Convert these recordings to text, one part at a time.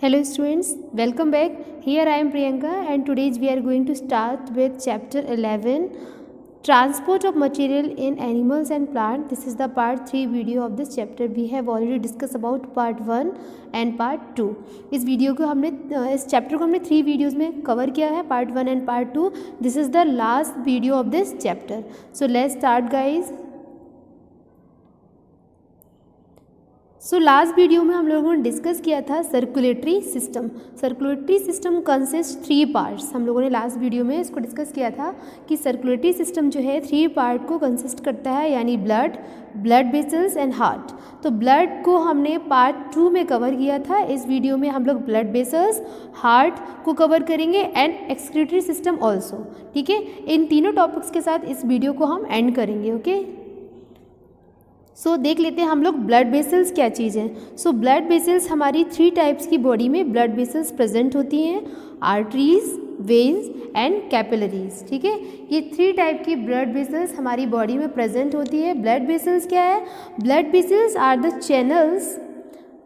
Hello students, welcome back. Here I am Priyanka and today we are going to start with chapter 11, Transport of Material in Animals and Plants. This is the part 3 video of this chapter. We have already discussed about part 1 and part 2. इस chapter को हमने 3 videos में cover किया है, part 1 and part 2. This is the last video of this chapter. So let's start guys. Last video में हम लोगों ने डिस्कस किया था circulatory system. Circulatory system consist 3 parts. हम लोगों ने लास्ट वीडियो में इसको डिस्कस किया था कि सर्कुलेटरी सिस्टम जो है 3 पार्ट को कंसिस्ट करता है, यानी ब्लड वेसल्स एंड हार्ट. तो ब्लड को हमने पार्ट 2 में कवर किया था. इस वीडियो में हम लोग ब्लड वेसल्स, हार्ट को कवर करेंगे एंड एक्सक्रीटरी सिस्टम ऑल्सो. ठीक है, इन तीनों टॉपिक्स के साथ इस वीडियो को हम एंड करेंगे. ओके, देख लेते हैं हम लोग ब्लड वेसल्स क्या चीज़ है. ब्लड वेसल्स हमारी 3 टाइप्स की बॉडी में ब्लड वेसल्स प्रेजेंट होती हैं, आर्टरीज, वेन्स एंड कैपिलरीज. ठीक है, ये 3 टाइप की ब्लड वेसल्स हमारी बॉडी में प्रेजेंट होती है. ब्लड वेसल्स क्या है? Blood vessels are the channels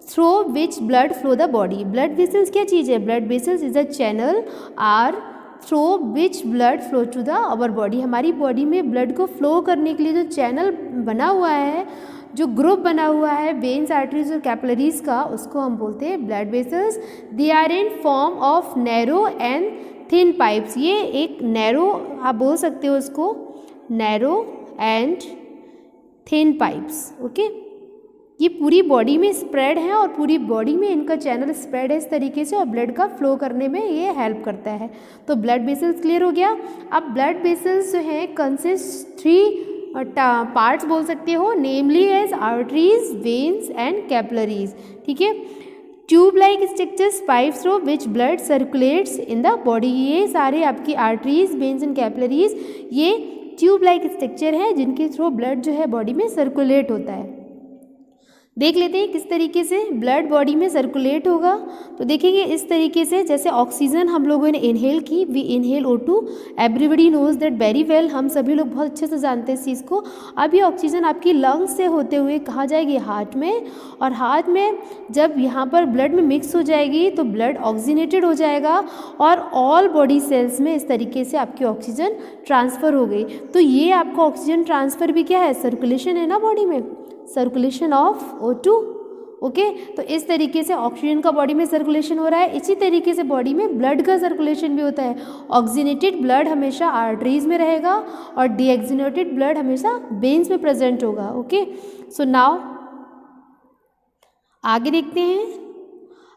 through which blood flow the body. Blood vessels क्या चीज़ है? Blood vessels is a channel are through which blood flow to the our body. हमारी body में blood को flow करने के लिए जो चैनल बना हुआ है, जो ग्रुप बना हुआ है वेन्स, आर्टरीज और कैपिलरीज का, उसको हम बोलते हैं blood vessels. They are in form of narrow and thin pipes. ये एक नैरो, आप बोल सकते हो उसको narrow and thin pipes. Okay, ये पूरी बॉडी में स्प्रेड है और पूरी बॉडी में इनका चैनल स्प्रेड है इस तरीके से, और ब्लड का फ्लो करने में ये हेल्प करता है. तो ब्लड वेसल्स क्लियर हो गया. अब ब्लड वेसल्स जो है कंसिस्ट 3 पार्ट्स बोल सकते हो, namely as arteries, veins and capillaries. ठीक है, tube like structures pipes through which blood circulates in the body. ये सारे आपकी आर्टरीज, वेन्स एंड कैपिलरीज ये ट्यूब लाइक स्ट्रक्चर है जिनके थ्रू ब्लड जो है बॉडी में सर्कुलेट होता है. देख लेते हैं किस तरीके से ब्लड बॉडी में सर्कुलेट होगा. तो देखेंगे इस तरीके से, जैसे ऑक्सीजन हम लोगों ने इनहेल की, we inhale O2. Everybody knows that very well. हम सभी लोग बहुत अच्छे से जानते हैं इस चीज़ को. अब ये ऑक्सीजन आपकी लंग्स से होते हुए कहाँ जाएगी? हार्ट में. और हार्ट में जब यहाँ पर ब्लड में मिक्स हो जाएगी तो ब्लड ऑक्सीनेटेड हो जाएगा और ऑल बॉडी सेल्स में इस तरीके से आपकी ऑक्सीजन ट्रांसफ़र हो गई. तो ये आपका ऑक्सीजन ट्रांसफ़र भी क्या है? सर्कुलेशन है ना बॉडी में, सर्कुलेशन ऑफ O2. ओके, तो इस तरीके से ऑक्सीजन का बॉडी में सर्कुलेशन हो रहा है. इसी तरीके से बॉडी में ब्लड का सर्कुलेशन भी होता है. ऑक्सीनेटेड ब्लड हमेशा आर्टरीज में रहेगा और डीऑक्सीनेटेड ब्लड हमेशा वेन्स में प्रेजेंट होगा. ओके, सो नाउ आगे देखते हैं.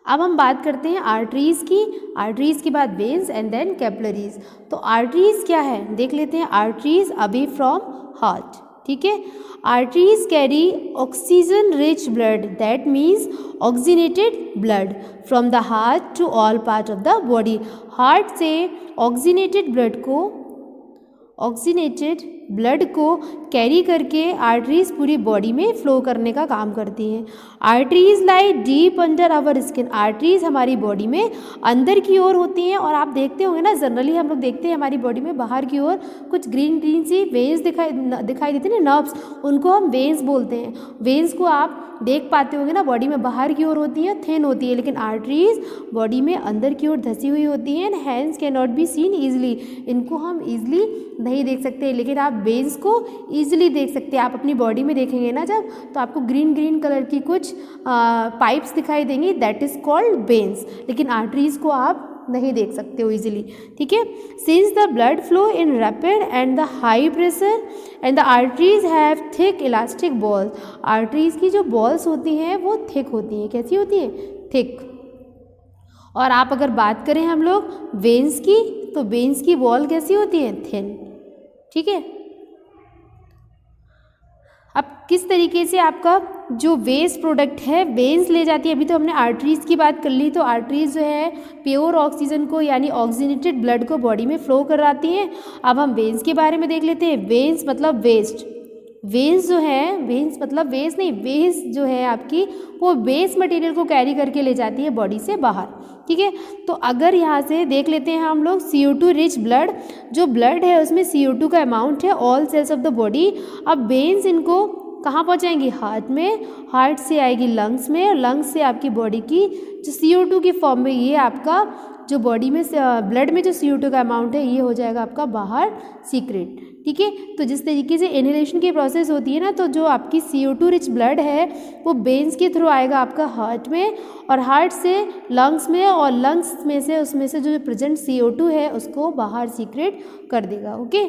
अब हम बात करते हैं आर्टरीज की. आर्टरीज के बाद वेन्स एंड देन कैपिलरीज. तो आर्टरीज क्या है देख लेते हैं. Arteries away from heart. ठीक है, arteries carry oxygen rich blood, that means oxygenated blood from the heart to all part of the body. Heart से ऑक्सीनेटेड ब्लड को कैरी करके आर्टरीज पूरी बॉडी में फ्लो करने का काम करती हैं. Arteries lie deep under our skin. Arteries हमारी बॉडी में अंदर की ओर होती हैं, और आप देखते होंगे ना, जनरली हम लोग देखते हैं हमारी बॉडी में बाहर की ओर कुछ ग्रीन ग्रीन सी वेन्स दिखाई देती है ना, नर्व्स, उनको हम वेन्स बोलते हैं. वेन्स को आप देख पाते होंगे ना, बॉडी में बाहर की ओर होती है, थिन होती है, लेकिन आर्टरीज बॉडी में अंदर की ओर धसी हुई होती हैं. Hands can not be seen easily. इनको हम ईजिली नहीं देख सकते, लेकिन आप वेन्स को ईजिली देख सकते हैं. आप अपनी बॉडी में देखेंगे ना जब, तो आपको ग्रीन ग्रीन कलर की कुछ पाइप्स दिखाई देंगी, दैट इज़ कॉल्ड वेन्स. लेकिन आर्टरीज को आप नहीं देख सकते हो ईजिली. ठीक है, since the blood flow in rapid and the high pressure and the arteries have thick elastic balls. Arteries की जो बॉल्स होती हैं वो थिक होती हैं. कैसी होती हैं? थिक. और आप अगर बात करें हम लोग वेन्स की, तो वेन्स की वॉल कैसी होती है? थिन. ठीक है, अब किस तरीके से आपका जो वेस्ट प्रोडक्ट है वेन्स ले जाती है. अभी तो हमने आर्टरीज की बात कर ली. तो आर्टरीज जो है प्योर ऑक्सीजन को, यानी ऑक्सीनेटेड ब्लड को बॉडी में फ्लो कराती हैं. अब हम वेन्स के बारे में देख लेते हैं. वेन्स मतलब वेस्ट. वेन्स जो है, वेन्स मतलब वेस्ट नहीं, वेस्ट जो है आपकी वो वेस्ट मटेरियल को कैरी करके ले जाती है बॉडी से बाहर. ठीक है, तो अगर यहाँ से देख लेते हैं हम लोग CO2 रिच ब्लड. जो ब्लड है उसमें CO2 का अमाउंट है all cells of the body. अब वेन्स इनको कहाँ पहुँचाएंगी? हार्ट में, हार्ट से आएगी लंग्स में, और लंग्स से आपकी बॉडी की जो CO2 की फॉर्म में, ये आपका जो बॉडी में ब्लड में जो CO2 का अमाउंट है ये हो जाएगा आपका बाहर सीक्रेट। ठीक है, तो जिस तरीके से इनहेलेशन की प्रोसेस होती है ना, तो जो आपकी CO2 रिच ब्लड है वो वेन्स के थ्रू आएगा आपका हार्ट में, और हार्ट से लंग्स में, और लंग्स में से उसमें से जो प्रेजेंट CO2 है उसको बाहर सीक्रेट कर देगा। ओके,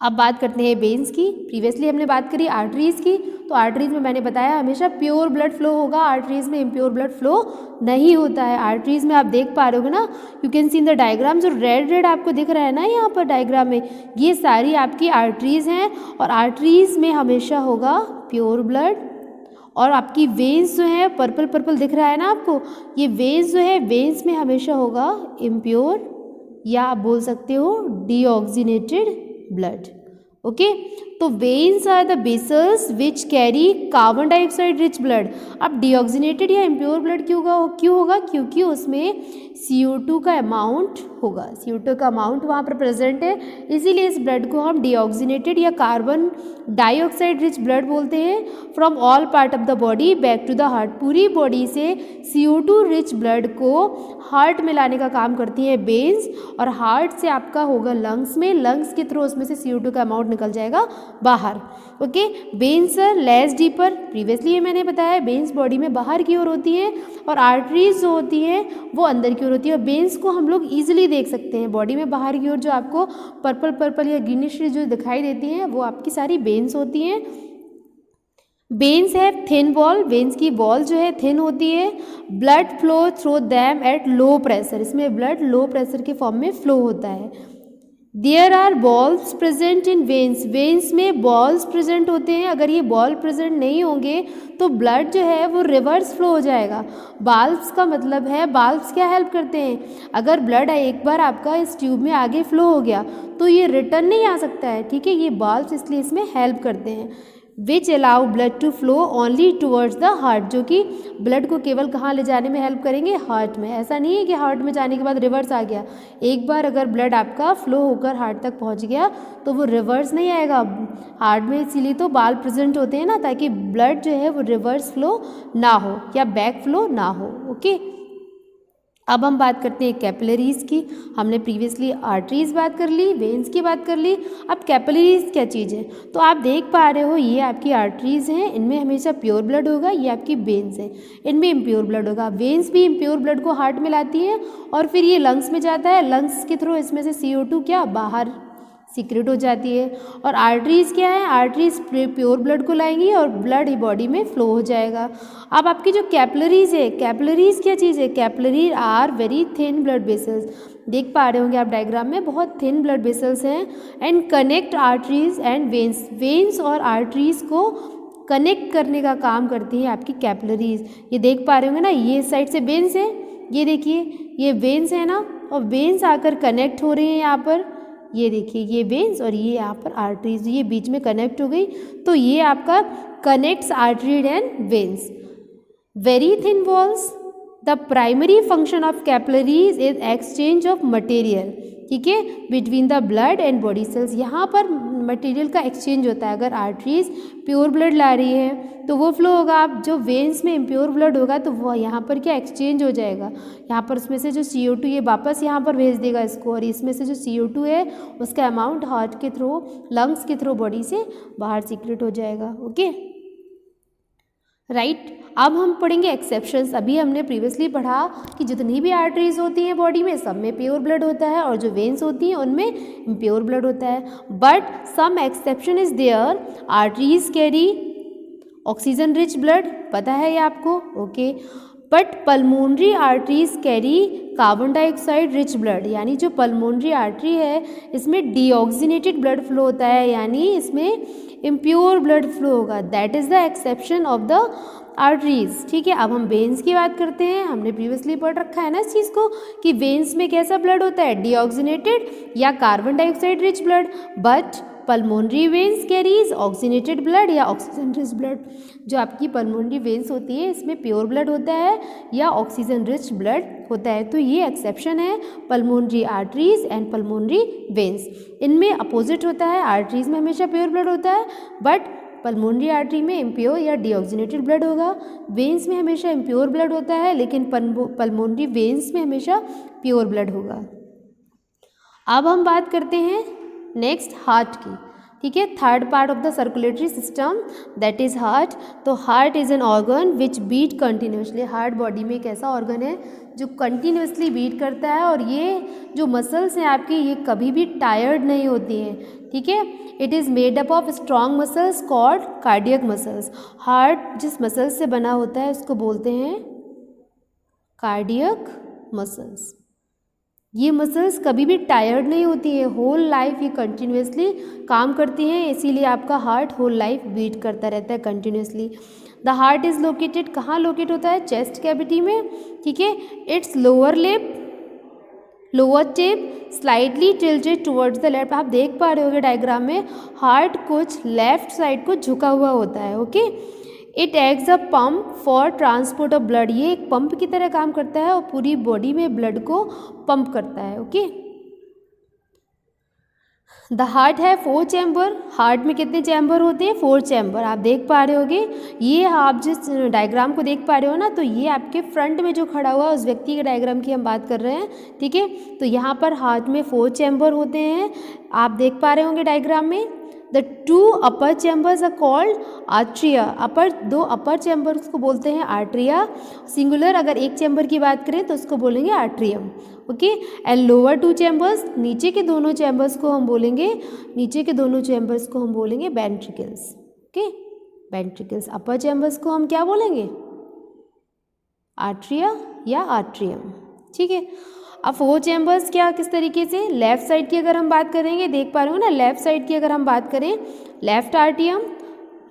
अब बात करते हैं वेन्स की। प्रीवियसली हमने बात करी आर्टरीज़ की, तो आर्टरीज़ में मैंने बताया हमेशा प्योर ब्लड फ्लो होगा, आर्टरीज़ में इम्प्योर ब्लड फ्लो नहीं होता है। आर्टरीज़ में आप देख पा रहे हो ना, you can see in the diagram, जो रेड रेड आपको दिख रहा है ना यहाँ पर डायग्राम में, ये सारी आपकी आर्टरीज़ हैं, और आर्टरीज़ में हमेशा होगा प्योर ब्लड, और आपकी वेन्स जो है पर्पल पर्पल दिख रहा है ना आपको, ये वेन्स जो है, वेन्स में हमेशा होगा इम्प्योर, या आप बोल सकते हो डीऑक्सीनेटेड ब्लड। ओके, तो veins are the vessels which carry carbon dioxide rich blood. अब डीऑक्सीनेटेड या इम्प्योर ब्लड क्यों होगा? क्योंकि उसमें CO2 का अमाउंट होगा, CO2 का अमाउंट वहाँ पर प्रेजेंट है, इसीलिए इस ब्लड को हम डीऑक्सीनेटेड या कार्बन डाइऑक्साइड रिच ब्लड बोलते हैं। From all part of the body back to the heart, पूरी बॉडी से CO2 रिच ब्लड को हार्ट में लाने का काम करती है वेन्स, और हार्ट से आपका होगा लंग्स में, लंग्स के थ्रू उसमें से CO2 का अमाउंट निकल जाएगा बाहर। Okay, veins are less deeper, previously ये मैंने बताया, वेन्स बॉडी में बाहर की ओर होती है, और आर्टरीज जो होती है वो अंदर की ओर होती है। और वेन्स को हम लोग ईजिली देख सकते हैं बॉडी में बाहर की ओर, जो आपको पर्पल पर्पल या ग्रीनिश जो दिखाई देती हैं वो आपकी सारी वेन्स होती हैं। वेन्स है थिन वॉल, वेन्स की वॉल जो है थिन होती है। Blood flow through them at low pressure, इसमें ब्लड लो प्रेशर के फॉर्म में फ्लो होता है। There are valves present in veins, veins में बॉल्स प्रेजेंट होते हैं, अगर ये बॉल प्रेजेंट नहीं होंगे तो ब्लड जो है वो रिवर्स फ्लो हो जाएगा। बाल्ब्स का मतलब है, बाल्ब्स क्या हेल्प करते हैं, अगर ब्लड एक बार आपका इस ट्यूब में आगे फ्लो हो गया तो ये रिटर्न नहीं आ सकता है। ठीक है, ये बाल्ब्स इसलिए इसमें हेल्प करते हैं। Which allow blood to flow only towards the heart, जो कि ब्लड को केवल कहाँ ले जाने में हेल्प करेंगे? हार्ट में। ऐसा नहीं है कि हार्ट में जाने के बाद रिवर्स आ गया, एक बार अगर ब्लड आपका फ्लो होकर हार्ट तक पहुँच गया तो वो रिवर्स नहीं आएगा हार्ट में, इसीलिए तो बाल प्रेजेंट होते हैं ना, ताकि ब्लड जो है वो रिवर्स फ्लो ना हो या बैक फ्लो ना हो। ओके, अब हम बात करते हैं कैपिलरीज़ की। हमने प्रीवियसली आर्टरीज बात कर ली, वेन्स की बात कर ली, अब कैपिलरीज़ क्या चीज़ है? तो आप देख पा रहे हो ये आपकी आर्टरीज़ हैं, इनमें हमेशा प्योर ब्लड होगा, ये आपकी वेन्स है, इनमें इम्प्योर ब्लड होगा। वेन्स भी इम्प्योर ब्लड को हार्ट में लाती हैं और फिर ये लंग्स में जाता है, लंग्स के थ्रू इसमें से CO2 क्या बाहर सीक्रेट हो जाती है। और आर्टरीज़ क्या है? आर्टरीज प्योर ब्लड को लाएंगी और ब्लड बॉडी में फ्लो हो जाएगा। अब आपकी जो कैपिलरीज़ है, कैपिलरीज़ क्या चीज़ है? Capillary are very thin blood vessels, देख पा रहे होंगे आप डायग्राम में, बहुत थिन ब्लड वेसल्स हैं, and connect arteries and veins, veins और आर्टरीज को कनेक्ट करने का काम करती है आपकी कैपिलरीज़। ये देख पा रहे होंगे ना, ये साइड से वेन्स है, ये देखिए ये वेन्स है ना, और वेन्स आकर कनेक्ट हो रही हैं यहाँ पर, ये देखिए ये वेन्स और ये यहाँ पर आर्टरीज, ये बीच में कनेक्ट हो गई, तो ये आपका connects arteries and veins. Very thin walls, the primary function of capillaries is exchange of material, ठीक है, between the blood and body cells. यहाँ पर मटेरियल का एक्सचेंज होता है। अगर आर्टरीज प्योर ब्लड ला रही है तो वो फ्लो होगा, आप जो वेन्स में इम्प्योर ब्लड होगा तो वो यहाँ पर क्या एक्सचेंज हो जाएगा, यहाँ पर उसमें से जो CO2 ये वापस यहाँ पर भेज देगा इसको, और इसमें से जो CO2 है उसका अमाउंट हार्ट के थ्रू, लंग्स के थ्रू बॉडी से बाहर सीक्रेट हो जाएगा। ओके राइट, अब हम पढ़ेंगे एक्सेप्शंस। अभी हमने प्रीवियसली पढ़ा कि जितनी भी आर्टरीज होती हैं बॉडी में सब में प्योर ब्लड होता है, और जो वेन्स होती हैं उनमें इम्प्योर ब्लड होता है। But some exception is there, arteries carry oxygen rich blood, पता है ये आपको? Okay, but pulmonary arteries carry carbon dioxide rich blood, यानी जो पल्मोनरी आर्टरी है इसमें डीऑक्सीनेटेड ब्लड फ्लो होता है, यानी इसमें इम्प्योर ब्लड फ्लो होगा। That is the exception of the arteries. ठीक है, अब हम वेन्स की बात करते हैं। हमने प्रीवियसली पढ़ रखा है ना इस चीज़ को कि वेन्स में कैसा ब्लड होता है? डीऑक्सीनेटेड या carbon dioxide rich blood, but pulmonary veins carries oxygenated blood या ऑक्सीजन रिच ब्लड। जो आपकी पल्मोनरी वेन्स होती है इसमें प्योर ब्लड होता है या ऑक्सीजन रिच ब्लड होता है। तो ये एक्सेप्शन है pulmonary arteries and pulmonary veins. इनमें अपोजिट होता है, आर्टरीज में हमेशा प्योर ब्लड होता है, बट पल्मोनरी आर्टरी में इम्प्योर या डीऑक्सीनेटेड ब्लड होगा। वेन्स में हमेशा इम्प्योर ब्लड होता है, लेकिन पल्मोनरी वेन्स में हमेशा प्योर ब्लड होगा। अब हम बात करते हैं नेक्स्ट हार्ट की, ठीक है। Third part of the circulatory system that is heart. तो heart is an organ which beat continuously. Heart body में एक ऐसा ऑर्गन है जो कंटिन्यूसली बीट करता है, और ये जो मसल्स हैं आपकी, ये कभी भी टायर्ड नहीं होती हैं, ठीक है। It is made up of strong muscles called cardiac muscles. Heart जिस मसल्स से बना होता है उसको बोलते हैं कार्डियक मसल्स। ये मसल्स कभी भी टायर्ड नहीं होती है, होल लाइफ ये कंटिन्यूसली काम करती हैं, इसीलिए आपका हार्ट होल लाइफ बीट करता रहता है continuously. The heart is located, कहाँ लोकेट होता है? चेस्ट कैविटी में, ठीक है। It's lower tip slightly tilted towards the left. आप देख पा रहे होगे डायग्राम में, हार्ट कुछ लेफ्ट साइड को झुका हुआ होता है, okay. It acts a pump for transport of blood. ये एक पंप की तरह काम करता है और पूरी बॉडी में ब्लड को पंप करता है, ओके। द हार्ट है 4 चैम्बर। हार्ट में कितने चैम्बर होते हैं? 4 चैम्बर। आप देख पा रहे होगे, ये आप जिस डायग्राम को देख पा रहे हो ना, तो ये आपके फ्रंट में जो खड़ा हुआ है उस व्यक्ति के डायग्राम की हम बात कर रहे हैं, ठीक है। तो यहाँ पर हार्ट में 4 चैम्बर होते हैं, आप देख पा रहे होंगे डायग्राम में। The 2 upper chambers are called atria. दो अपर चैम्बर्स को बोलते हैं आर्ट्रिया। सिंगुलर अगर एक चैम्बर की बात करें तो उसको बोलेंगे atrium, okay. And lower 2 chambers, नीचे के दोनों चैम्बर्स को हम बोलेंगे वेंट्रिकल्स, ओके। वेंट्रिकल्स। अपर चैम्बर्स को हम क्या बोलेंगे? आर्ट्रिया या आर्ट्रियम, ठीक है। अब 4 चैम्बर्स क्या किस तरीके से? लेफ्ट साइड की अगर हम बात करेंगे, देख पा रहे हो ना, लेफ्ट साइड की अगर हम बात करें, लेफ्ट आर्ट्रियम,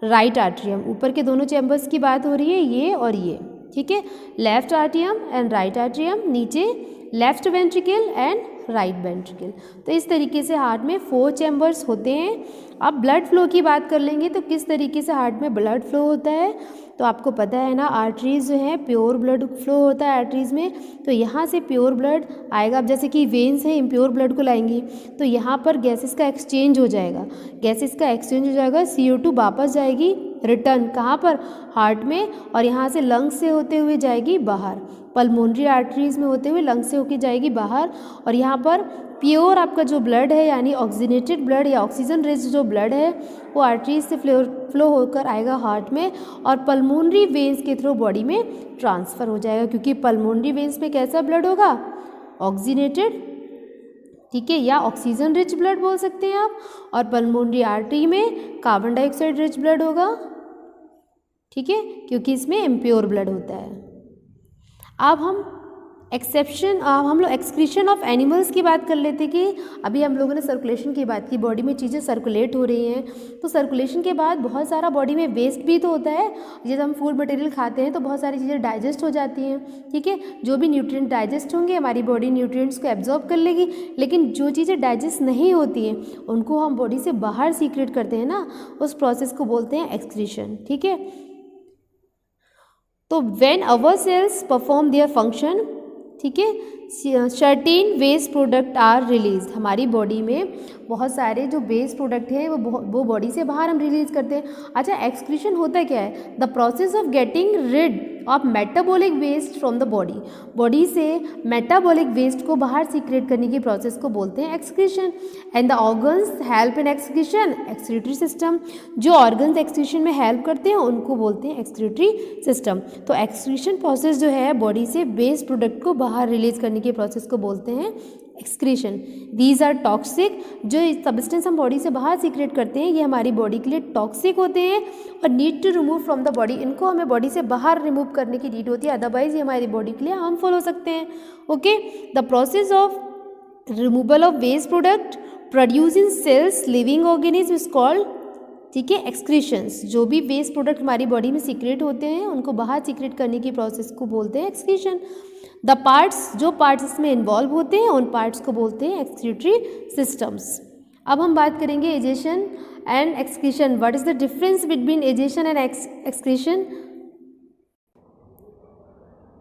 राइट आर्ट्रियम। ऊपर के दोनों चैम्बर्स की बात हो रही है, ये और ये, ठीक है। Left atrium and right atrium, नीचे left ventricle and right ventricle. तो इस तरीके से हार्ट में 4 चैम्बर्स होते हैं। अब ब्लड फ्लो की बात कर लेंगे तो किस तरीके से हार्ट में ब्लड फ्लो होता है, तो आपको पता है ना, आर्टरीज जो है प्योर ब्लड फ्लो होता है आर्टरीज में। तो यहाँ से प्योर ब्लड आएगा। अब जैसे कि वेन्स है इम्प्योर ब्लड को लाएंगी, तो यहाँ पर गैसेस का एक्सचेंज हो जाएगा, CO2 वापस जाएगी रिटर्न कहाँ पर? हार्ट में, और यहाँ से लंग्स से होते हुए जाएगी बाहर, पल्मोनरी आर्टरीज में होते हुए लंग्स से होकर जाएगी बाहर। और यहाँ पर प्योर आपका जो ब्लड है, यानी ऑक्सीजनेटेड ब्लड या ऑक्सीजन रिच जो ब्लड है, वो आर्टरीज से फ्लो होकर आएगा हार्ट में, और पल्मोनरी वेन्स के थ्रू बॉडी में ट्रांसफ़र हो जाएगा। क्योंकि पल्मोनरी वेन्स में कैसा ब्लड होगा? ऑक्सीजनेटेड, ठीक है, या ऑक्सीजन रिच ब्लड बोल सकते हैं आप। और पल्मोनरी आर्टरी में कार्बन डाइऑक्साइड रिच ब्लड होगा, ठीक है, क्योंकि इसमें इम्प्योर ब्लड होता है। अब हम लोग एक्सक्रीशन ऑफ एनिमल्स की बात कर लेते कि अभी हम लोगों ने सर्कुलेशन की बात की, बॉडी में चीज़ें सर्कुलेट हो रही हैं, तो सर्कुलेशन के बाद बहुत सारा बॉडी में वेस्ट भी तो होता है। जैसे हम फूड मटेरियल खाते हैं तो बहुत सारी चीज़ें डाइजेस्ट हो जाती हैं, ठीक है। जो भी न्यूट्रिएंट डाइजेस्ट होंगे हमारी बॉडी न्यूट्रिएंट्स को एब्जॉर्ब कर लेगी, लेकिन जो चीज़ें डाइजेस्ट नहीं होती हैं उनको हम बॉडी से बाहर सीक्रेट करते हैं ना, उस प्रोसेस को बोलते हैं एक्सक्रीशन, ठीक है। तो when our cells perform their function, ठीक है, certain waste product are release. हमारी बॉडी में बहुत सारे जो वेस्ट प्रोडक्ट हैं वो बॉडी से बाहर हम रिलीज करते हैं। अच्छा, एक्सक्रीशन होता क्या है? The process of getting rid of metabolic waste from the body. Body से मेटाबॉलिक वेस्ट को बाहर सीक्रेट करने की प्रोसेस को बोलते हैं excretion. And the organs help in excretion, excretory system. जो ऑर्गन्स एक्सक्रीशन में हेल्प करते हैं उनको बोलते हैं एक्सक्रीटरी सिस्टम। तो एक्सक्रीशन प्रोसेस जो है बॉडी से वेस्ट प्रोडक्ट को बाहर रिलीज करने की प्रोसेस को बोलते हैं एक्सक्रीशन। These are toxic. जो सब्सटेंस हम बॉडी से बाहर सीक्रेट करते हैं ये हमारी बॉडी के लिए टॉक्सिक होते हैं और need to remove from the body. इनको हमें बॉडी से बाहर रिमूव करने की नीड होती है, अदरवाइज ये हमारी बॉडी के लिए हार्मफुल हो सकते हैं, okay. The process of removal of waste product produce in cells living organism is called, ठीक है, एक्सक्रीशंस। जो भी वेस्ट प्रोडक्ट हमारी बॉडी में सीक्रेट होते हैं उनको बाहर सीक्रेट करने की प्रोसेस को बोलते हैं एक्सक्रीशन। द पार्ट्स, जो पार्ट्स इसमें इन्वॉल्व होते हैं उन पार्ट्स को बोलते हैं एक्सक्रीटरी सिस्टम्स। अब हम बात करेंगे egestion and excretion. What is the difference between egestion and excretion?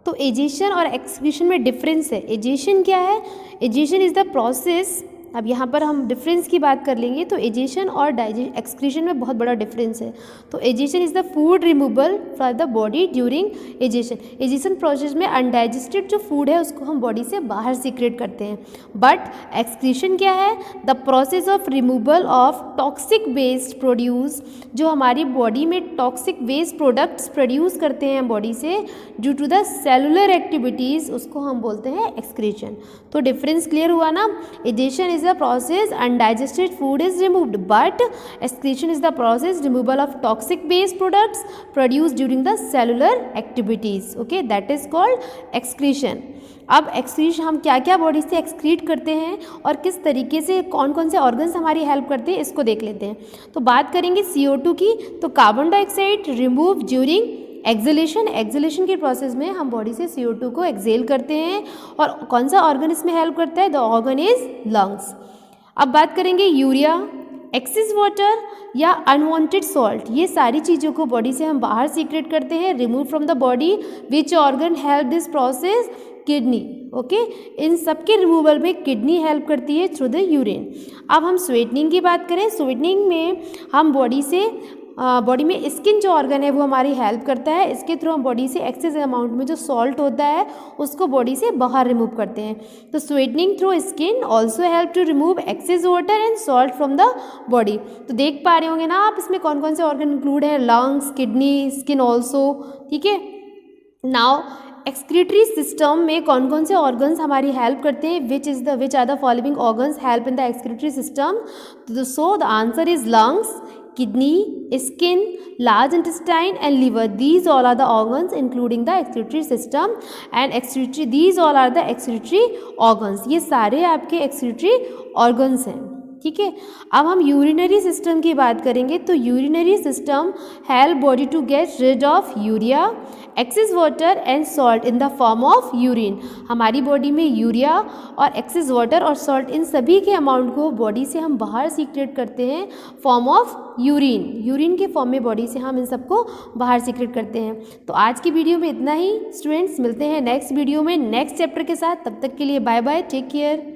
तो एजेशन और एक्सक्रीशन में डिफरेंस है। एजेशन क्या है? एजेशन इज द प्रोसेस अब यहाँ पर हम डिफरेंस की बात कर लेंगे तो एजेशन और एक्सक्रीशन में बहुत बड़ा डिफरेंस है। तो egestion is the food removal from the body during egestion. Egestion process में अनडाइजेस्टेड जो फूड है उसको हम बॉडी से बाहर सीक्रेट करते हैं। बट एक्सक्रीशन क्या है? The process of removal of toxic waste produce, जो हमारी बॉडी में टॉक्सिक वेस्ट प्रोडक्ट्स प्रोड्यूस करते हैं बॉडी से due to the cellular activities, उसको हम बोलते हैं एक्सक्रीशन। तो डिफरेंस क्लियर हुआ ना? Egestion is the process undigested food is removed, but excretion is the process removal of toxic waste products produce during the cellular activities. Okay, that is called excretion. अब excretion हम क्या क्या body से excrete करते हैं और किस तरीके से कौन कौन से ऑर्गन्स हमारी हेल्प करते हैं इसको देख लेते हैं। तो बात करेंगे CO2 की, तो carbon dioxide remove during acceleration. Acceleration के प्रोसेस में हम बॉडी से CO2 को एक्सेल करते हैं। और कौन सा ऑर्गन इसमें हेल्प करता है? The organ is lungs. अब बात करेंगे यूरिया, एक्सेस वाटर या अनवांटेड सॉल्ट, ये सारी चीज़ों को बॉडी से हम बाहर सीक्रेट करते हैं, remove from the body. Which organ help this process? Kidney. Okay, इन सब के रिमूवल में किडनी हेल्प करती है थ्रू द यूरिन। अब हम स्वेटनिंग की बात करें, स्वेटनिंग में हम बॉडी में स्किन जो ऑर्गन है वो हमारी हेल्प करता है। इसके थ्रू हम बॉडी से एक्सेस अमाउंट में जो सॉल्ट होता है उसको बॉडी से बाहर रिमूव करते हैं। तो sweating through skin also help to remove excess water and salt from the body. तो देख पा रहे होंगे ना आप इसमें कौन कौन से ऑर्गन इंक्लूड है? Lungs, kidney, skin also. ठीक है, नाउ एक्सक्रीटरी सिस्टम में कौन कौन से ऑर्गन्स हमारी हेल्प करते हैं? Which are the following organs help in the excretory system? So the answer is lungs, kidney, skin, large intestine and liver. These all are the organs including the excretory system and excretory. These all are the excretory organs. ये सारे आपके excretory organs हैं। ठीक है, अब हम urinary system की बात करेंगे। तो urinary system help body to get rid of urea, excess water and salt in the form of urine. हमारी बॉडी में यूरिया और एक्सेस वाटर और सॉल्ट इन सभी के अमाउंट को बॉडी से हम बाहर सीक्रेट करते हैं फॉर्म ऑफ यूरिन। यूरिन के फॉर्म में बॉडी से हम इन सबको बाहर सीक्रेट करते हैं। तो आज की वीडियो में इतना ही स्टूडेंट्स, मिलते हैं नेक्स्ट वीडियो में नेक्स्ट चैप्टर के साथ। तब तक के लिए बाय बाय, टेक केयर।